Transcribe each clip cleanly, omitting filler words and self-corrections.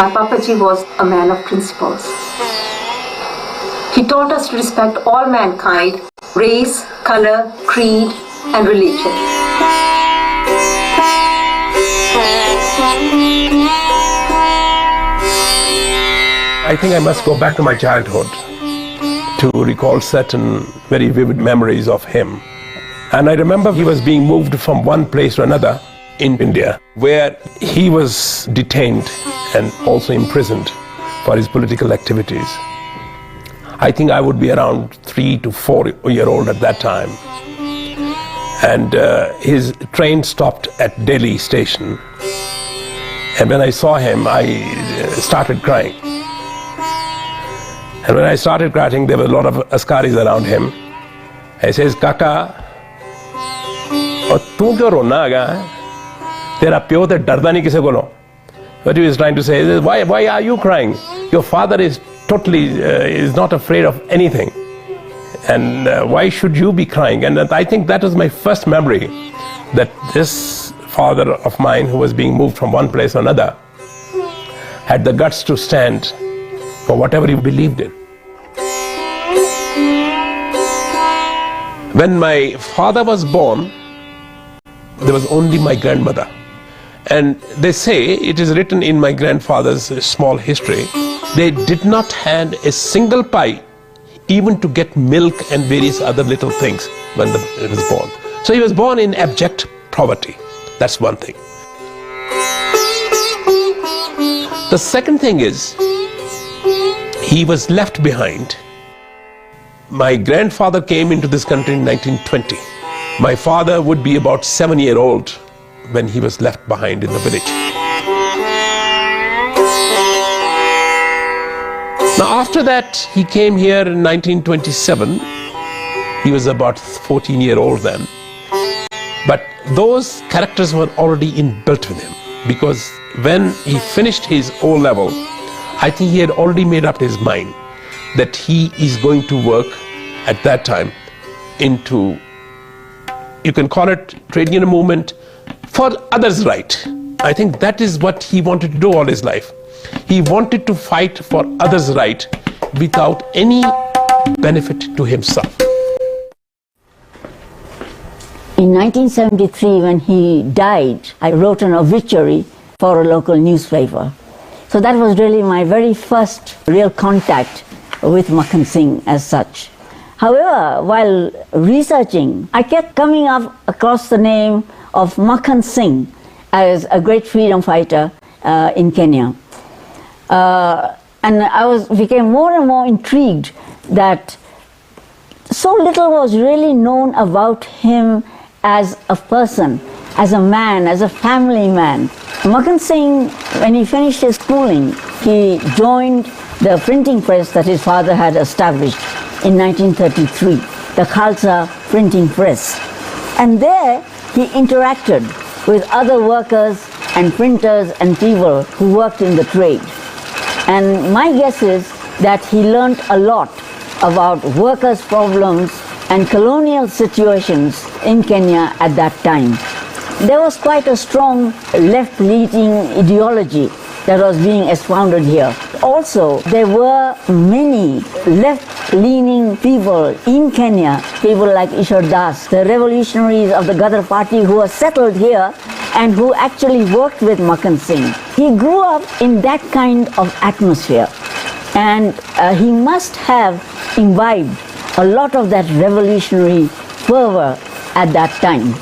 My Papaji was a man of principles. He taught us to respect all mankind, race, color, creed, and religion. I think I must go back to my childhood to recall certain very vivid memories of him. And I remember he was being moved from one place to another in India, where he was detained and also imprisoned for his political activities. I think I would be around 3 to 4 years old at that time. And his train stopped at Delhi station. And when I saw him, I started crying. And when I started crying, there were a lot of askaris around him. I says, Kaka, tu kyo rona aga? Tera pyo te darda nahi kise kolo. What he was trying to say is, why are you crying? Your father is totally is not afraid of anything. And why should you be crying? And I think that was my first memory, that this father of mine, who was being moved from one place to another, had the guts to stand for whatever he believed in. When my father was born, there was only my grandmother. And they say, it is written in my grandfather's small history, they did not have a single pie even to get milk and various other little things when he was born. So he was born in abject poverty. That's one thing. The second thing is, he was left behind. My grandfather came into this country in 1920. My father would be about 7 years old when he was left behind in the village. Now after that, he came here in 1927. He was about 14 years old then. But those characters were already inbuilt with him, because when he finished his O-level, I think he had already made up his mind that he is going to work at that time into, you can call it trade union movement, for others' right. I think that is what he wanted to do all his life. He wanted to fight for others' right without any benefit to himself. In 1973, when he died, I wrote an obituary for a local newspaper. So that was really my very first real contact with Makhan Singh as such. However, while researching, I kept coming up across the name of Makhan Singh as a great freedom fighter in Kenya. And I became more and more intrigued that so little was really known about him as a person, as a man, as a family man. Makhan Singh, when he finished his schooling, he joined the printing press that his father had established in 1933, the Khalsa printing press. And there he interacted with other workers and printers and people who worked in the trade. And my guess is that he learned a lot about workers' problems and colonial situations in Kenya at that time. There was quite a strong left-leaning ideology that was being expounded here. Also, there were many left-leaning people in Kenya, people like Ishwar Das, the revolutionaries of the Gadar party who were settled here and who actually worked with Makhan Singh. He grew up in that kind of atmosphere, and he must have imbibed a lot of that revolutionary fervor at that time.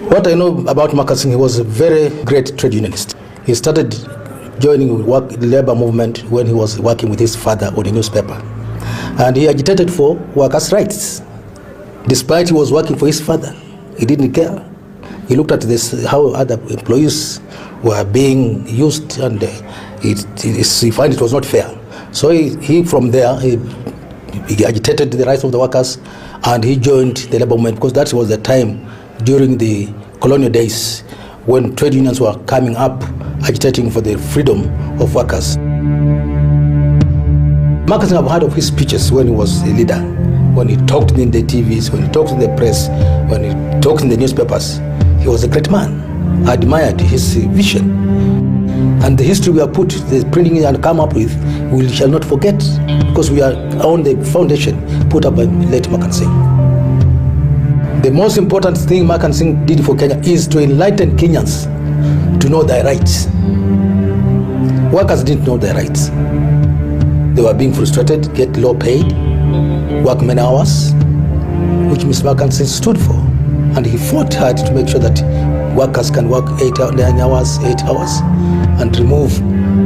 What I know about Makhan Singh, he was a very great trade unionist. He started joining the labor movement when he was working with his father on the newspaper. And he agitated for workers' rights. Despite he was working for his father, he didn't care. He looked at this, how other employees were being used, and he found it was not fair. So he from there, he agitated the rights of the workers, and he joined the labor movement, because that was the time during the colonial days when trade unions were coming up, agitating for the freedom of workers. Makhan Singh, I've heard of his speeches when he was a leader, when he talked in the TVs, when he talked in the press, when he talked in the newspapers. He was a great man. I admired his vision. And the history we have put, the printing and come up with, we shall not forget, because we are on the foundation put up by late Makan Singh. The most important thing Makan Singh did for Kenya is to enlighten Kenyans to know their rights. Workers didn't know their rights. They were being frustrated, get low paid, work many hours, which Mr. Makan Singh stood for. And he fought hard to make sure that workers can work 9 hours, 8 hours, and remove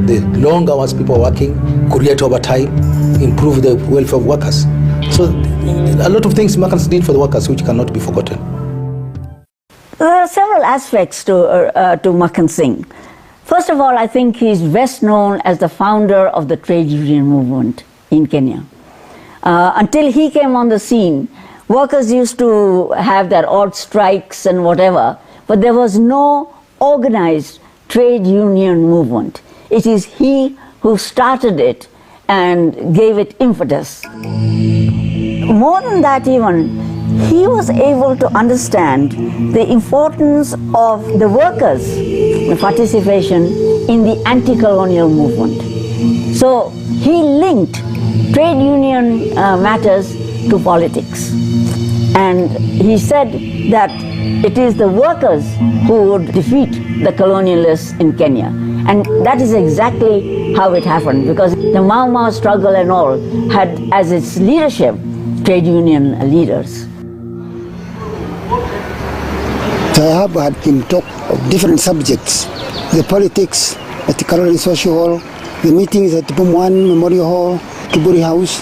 the long hours people are working, create overtime, improve the welfare of workers. So a lot of things Makan Singh did for the workers which cannot be forgotten. There are several aspects to Makan Singh. First of all, I think he's best known as the founder of the trade union movement in Kenya. Until he came on the scene, workers used to have their odd strikes and whatever, but there was no organized trade union movement. It is he who started it and gave it impetus. More than that even, he was able to understand the importance of the workers' participation in the anti-colonial movement. So he linked trade union matters to politics. And he said that it is the workers who would defeat the colonialists in Kenya. And that is exactly how it happened, because the Mau Mau struggle and all had as its leadership trade union leaders. I have had him talk of different subjects, the politics at the Caroline Social Hall, the meetings at Pumwan Memorial Hall, Kiburi House.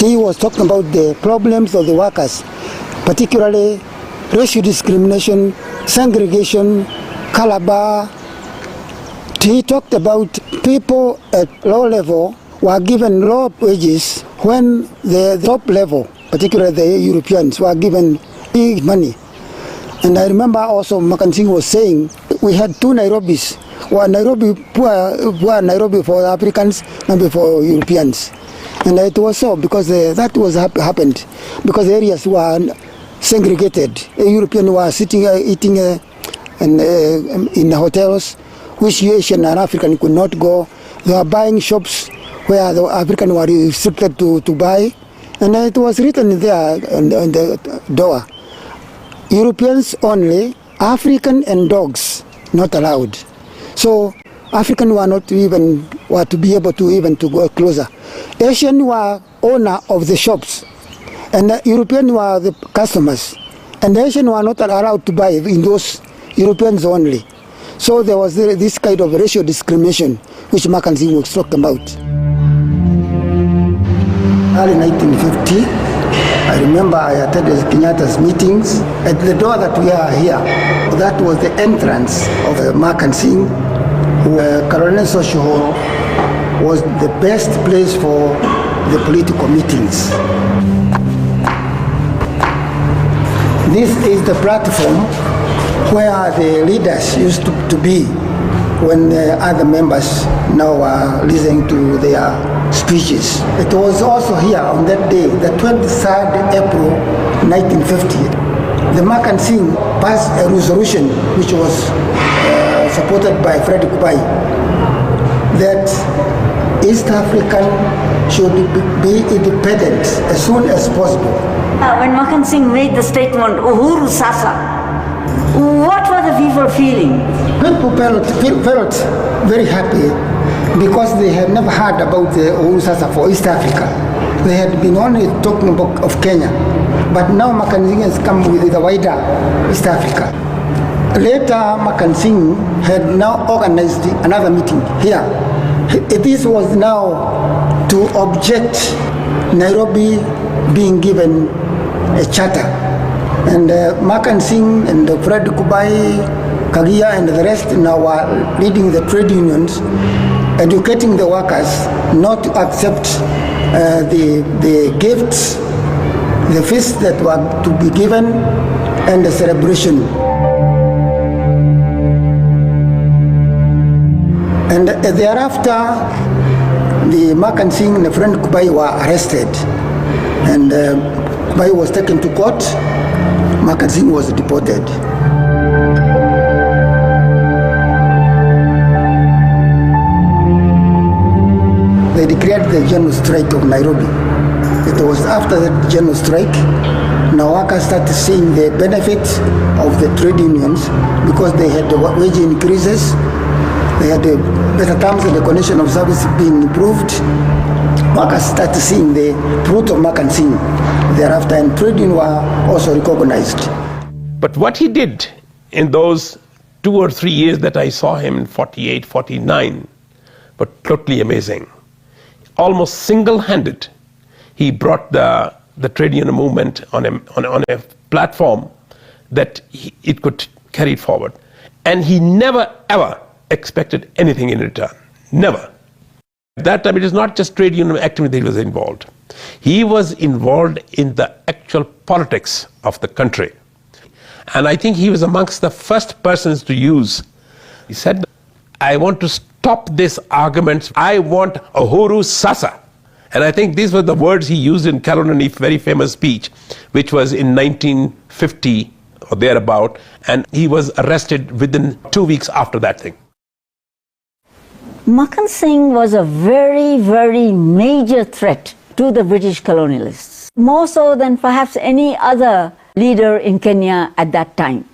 He was talking about the problems of the workers, particularly racial discrimination, segregation, Calabar. He talked about people at low level were given low wages when the top level, particularly the Europeans, were given big money. And I remember also Makan Singh was saying we had two Nairobis, one Nairobi poor Nairobi for Africans, maybe for Europeans. And it was so because that was happened because the areas were segregated. The Europeans were sitting eating in hotels which Asian and African could not go. They were buying shops where the African were restricted to buy, and it was written there on the door. Europeans only, African and dogs not allowed. So African were not even were to be able to even to go closer. Asian were owner of the shops, and the European were the customers, and the Asian were not allowed to buy in those Europeans only. So there was this kind of racial discrimination which Makan Singh was talking about. Early 1950, I remember I attended Kenyatta's meetings. At the door that we are here, that was the entrance of Makan Singh. Caroline Social Hall was the best place for the political meetings. This is the platform where the leaders used to be when other members now are listening to their speeches. It was also here on that day, the 23rd April 1950, the Makan Singh passed a resolution which was supported by Fred Kubai that East African should be independent as soon as possible. When Makan Singh made the statement, Uhuru Sasa, what were the people feeling? People felt very happy because they had never heard about the Uhuru Sasa for East Africa. They had been only talking about of Kenya, but now Makan Singh has come with the wider East Africa. Later, Makan Singh had now organized another meeting here. This was now to object Nairobi being given a charter. And Makan Singh and Fred Kubai, Kagia and the rest now are leading the trade unions, educating the workers not to accept the gifts, the feasts that were to be given, and the celebration. And thereafter, the Makan Singh and the friend Kubai were arrested, and Kubai was taken to court. Makan Singh was deported. triggered the general strike of Nairobi. It was after the general strike, now workers started seeing the benefits of the trade unions because they had the wage increases, they had the better terms and the condition of service being improved. Workers started seeing the fruit of mercancy thereafter, and trade unions were also recognized. But what he did in those 2 or 3 years that I saw him in 48, 49, were totally amazing. Almost single-handed, he brought the trade union movement on a platform that it could carry it forward. And he never, ever expected anything in return. Never. At that time, it is not just trade union activity that he was involved. He was involved in the actual politics of the country. And I think he was amongst the first persons to use. He said, I want to stop this argument. I want Uhuru Sasa. And I think these were the words he used in Kalonani's very famous speech, which was in 1950 or thereabout. And he was arrested within 2 weeks after that thing. Makhan Singh was a very, very major threat to the British colonialists, more so than perhaps any other leader in Kenya at that time.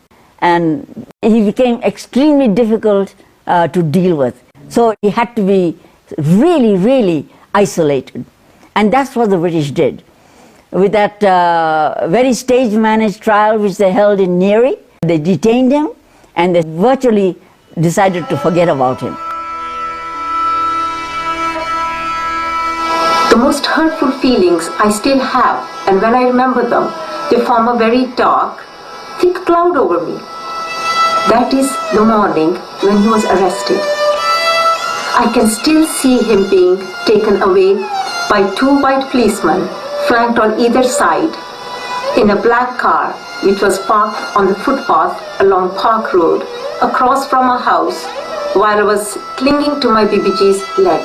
And he became extremely difficult to deal with. So he had to be really, really isolated. And that's what the British did. With that very stage-managed trial which they held in Nyeri, they detained him and they virtually decided to forget about him. The most hurtful feelings I still have, and when I remember them, they form a very dark, thick cloud over me. That is the morning when he was arrested. I can still see him being taken away by 2 white policemen flanked on either side in a black car which was parked on the footpath along Park Road across from a house while I was clinging to my BBG's leg.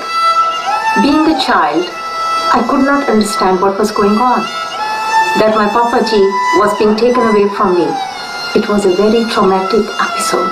Being a child, I could not understand what was going on. That my Papaji was being taken away from me. It was a very traumatic episode.